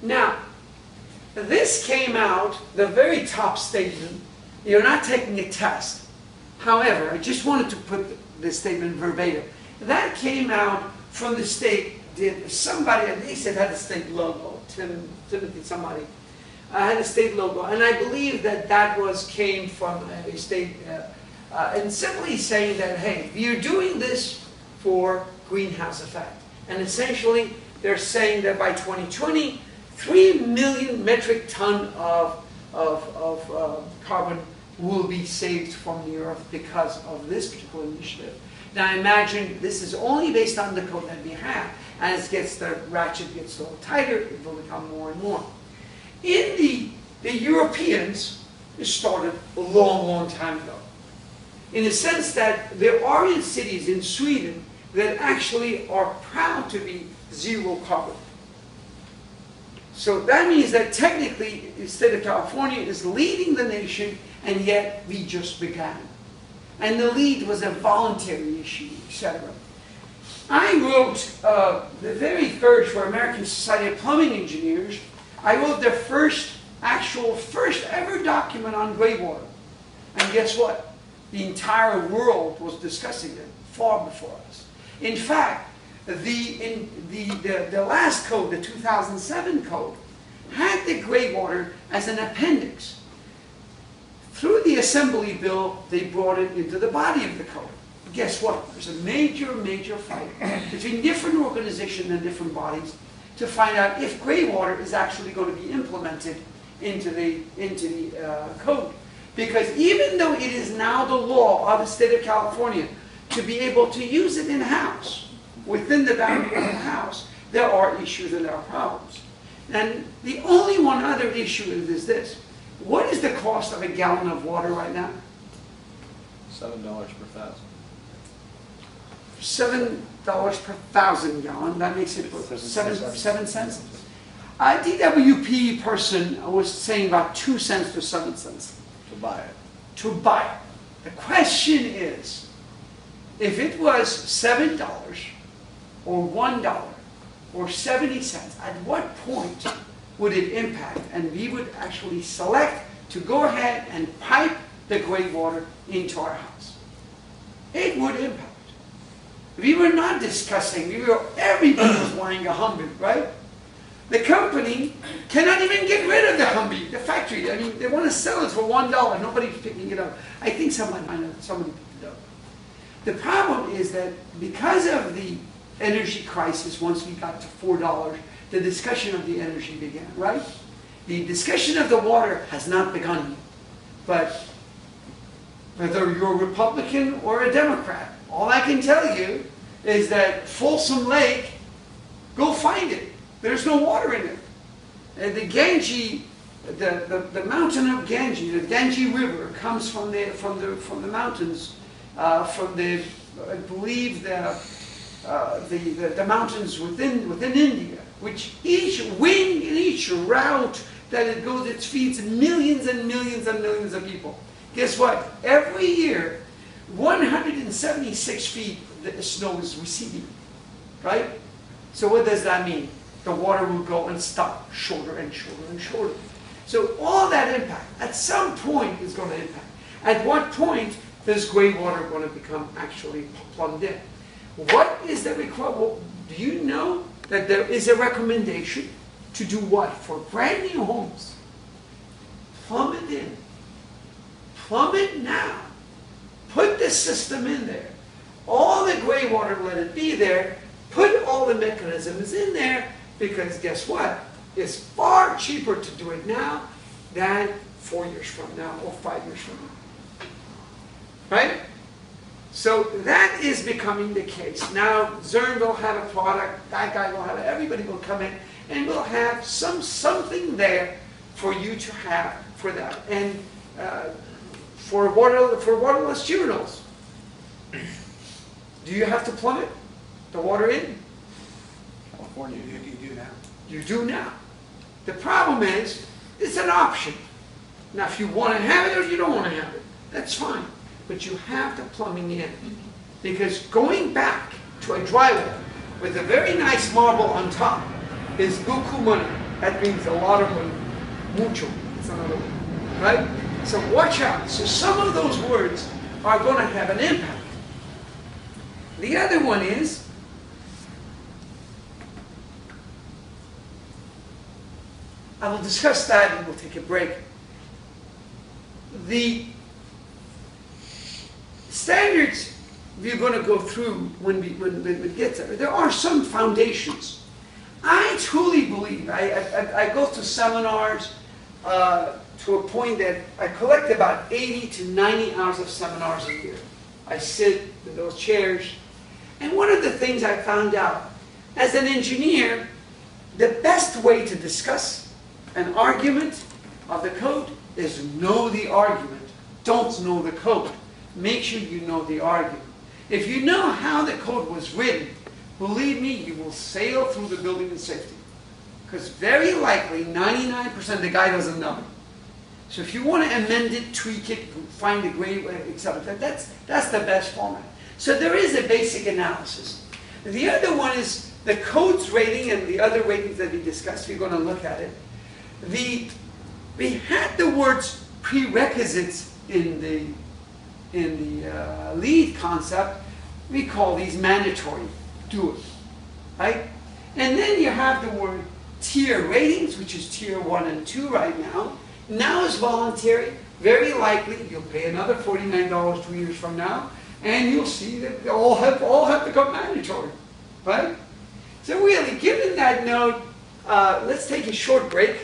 Now, this came out, the very top statement. You're not taking a test. However, I just wanted to put this statement verbatim. That came out from the state. Did somebody, at least it had a state logo, Timothy somebody, had a state logo, and I believe that that came from a state, and simply saying that, hey, you're doing this for greenhouse effect. And essentially, they're saying that by 2020, 3 million metric ton of carbon will be saved from the earth because of this particular initiative. Now imagine this is only based on the code that we have. As the ratchet gets a little tighter, it will become more and more. In the Europeans, it started a long, long time ago. In the sense that there are cities in Sweden that actually are proud to be zero carbon. So that means that technically the state of California is leading the nation, and yet we just began. And the lead was a voluntary issue, etc. I wrote the very first, for American Society of Plumbing Engineers, I wrote the first ever document on gray water. And guess what? The entire world was discussing it far before us. In fact, the last code, the 2007 code, had the gray water as an appendix. Through the assembly bill, they brought it into the body of the code. Guess what? There's a major, major fight between different organizations and different bodies to find out if gray water is actually going to be implemented into the code. Because even though it is now the law of the state of California to be able to use it in-house, within the boundary of the house, there are issues and there are problems. And the only one other issue is this. What is the cost of a gallon of water right now? $7 per thousand. $7 per thousand gallon. That makes it 7 cents. A DWP person was saying about 2 cents to 7 cents. To buy it. To buy it. The question is, if it was $7 or $1 or 70 cents, at what point would it impact? And we would actually select to go ahead and pipe the gray water into our house. It would impact. We were not discussing, everybody was wanting a Humvee, right? The company cannot even get rid of the Humvee, the factory. I mean, they want to sell it for $1. Nobody's picking it up. I think somebody picked it up. The problem is that because of the energy crisis, once we got to $4, the discussion of the energy began, right? The discussion of the water has not begun yet. But whether you're a Republican or a Democrat, all I can tell you is that Folsom Lake, go find it. There's no water in it. And the Ganges, the mountain of Ganges, the Ganges River comes from the mountains, I believe the mountains within India, which each wing and each route that it goes, it feeds millions and millions and millions of people. Guess what? Every year, 176 feet the snow is receding, right? So what does that mean? The water will go and stop shorter and shorter and shorter. So all that impact, at some point, is going to impact. At what point is gray water going to become actually plumbed in? What is the requirement? Well, do you know that there is a recommendation to do what? For brand new homes. Plumb it in. Plumb it now. Put the system in there. All the gray water, let it be there. Put all the mechanisms in there, because guess what? It's far cheaper to do it now than 4 years from now or 5 years from now. Right? So that is becoming the case. Now, Zern will have a product, that guy will have it, everybody will come in, and we'll have something there for you to have for that. And for waterless urinals, do you have to plumb it? The water in? California, you do now. You do now. The problem is, it's an option. Now, if you want to have it or you don't want to have it, that's fine. But you have the plumbing in. Because going back to a drywall with a very nice marble on top is buku money. That means a lot of money. Mucho. It's another word. Right? So watch out. So some of those words are going to have an impact. The other one is, I will discuss that and we'll take a break. The standards we're going to go through when we get there are some foundations. I truly believe, I go to seminars to a point that I collect about 80 to 90 hours of seminars a year. I sit in those chairs, and one of the things I found out, as an engineer, the best way to discuss an argument of the code is know the argument. Don't know the code. Make sure you know the argument. If you know how the code was written, believe me, you will sail through the building in safety. Because very likely, 99% the guy doesn't know. So if you want to amend it, tweak it, find a great way, etc., that's the best format. So there is a basic analysis. The other one is the code's rating and the other ratings that we discussed. We're going to look at it. We had the words prerequisites in the lead concept. We call these mandatory. Do it. Right? And then you have the word tier ratings, which is tier 1 and 2 right now. Now is voluntary. Very likely you'll pay another $49 2 years from now, and you'll see that they all have become mandatory. Right? So really, given that note, let's take a short break.